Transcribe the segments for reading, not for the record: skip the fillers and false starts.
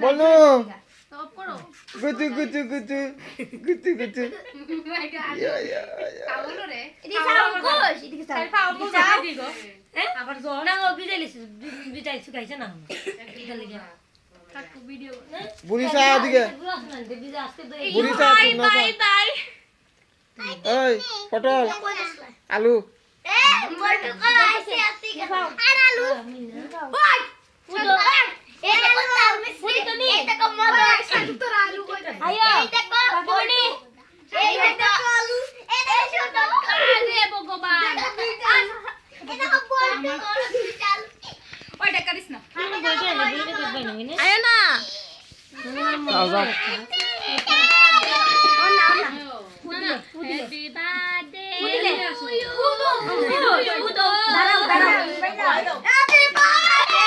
বলো গুতু গুতু গুতু গুতু গুতু ইয়া ইয়া খাওয়ালো রে এদিকে খাও কোশ এদিকে খাও খাও খাও দিগো আবার জল না ও বিজাইলিস বিজাই শুকাইছে না এটা লাগি কাকু ভিডিও বুড়িসা দিকে বিজা আজকে তো বুড়িসা তুমি না বাই এই পটল আলু এ বড়টু কো আইছে আতি আর আলু ওই উদো এ দেখো পুরি তো নি এই দেখো মজা সাথে তোর আলু কইতা আয়ো এই দেখো পুরি এই দেখো আলু এই দেখো তো আরে ভগবান এই দেখো বড়টু কো চাল ওইটা করিস না আমি বইটা ভিডিও করব না আয় না আজা হ্যাপি বার্থডে উদো দাঁড়াও দাঁড়াও হ্যাপি বার্থডে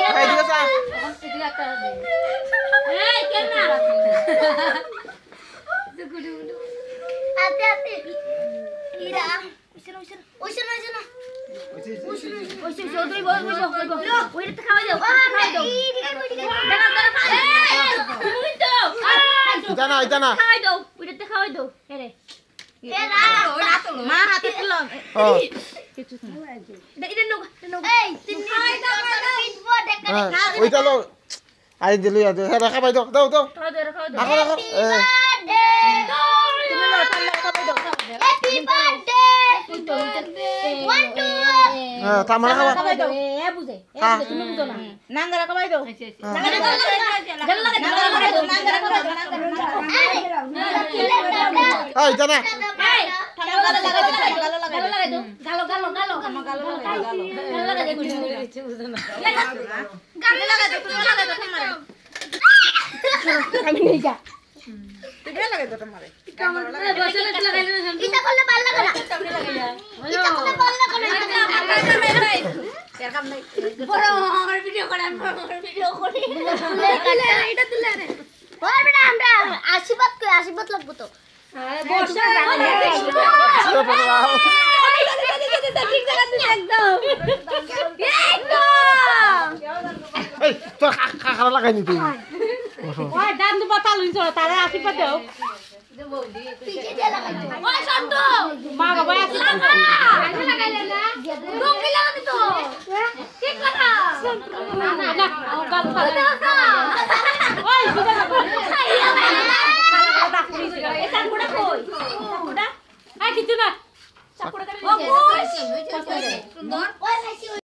এই দিকে সা এই কেন না আতে আতে ইরা ওইসন ওইসন চৌধুরী বল ওইটা খাওয়া দাও দাঁড়াও দাঁড়াও ইতা না খাওয়াই দাও ওইটাতে খাওয়াই দাও এরে মা হাতে তুলো ও এটা নো এই তুমি খাওয়াই দাও পিটবো দেখা হ্যাঁ ওইটা লো আই দিলি আদে হ্যাঁ রাখা পাই দাও দাও দাও খাওয়া দাও খাওয়া দাও রাখো রাখো তুমি লো ঠান্ডা খাওয়াই দাও হ্যাপি বার্থডে 1 2 হ্যাঁ তামারা খাবা খাওয়াই দাও এ বুঝে তুমি বুঝো না নাঙ্গারা খাওয়াই দাও নাঙ্গারা খাওয়াই দাও নাঙ্গারা খাওয়াই দাও এই ইতা না এই গালো লাগাই দাও গালো গালো লাগাই দাও তুমি লাগাই দাও আমি নেই যা টিকা লাগাই তো তোমারে এটা করলে ভালো লাগে না এটা করলে ভালো লাগে না বড় আমার ভিডিও করে এটা তুলে রে ওই বেটা আমরা আশীর্বাদ লাগবো তো বর্ষা ঠিক জায়গা তুই একদম এই তো খাখা লাগাই নি তুই ওই দাম তো বাতা লইছ তারে আশীর্বাদ দাও ওই সন্ত মা বাবা আশীর্বাদ আগে লাগাইলে না রঙি লাগাবি তো ঠিক কথা না না গাল ওই বিজা না এই সানগুড়া কই সানগুড়া কিছু না সানগুড়া ও সুন্দর ওই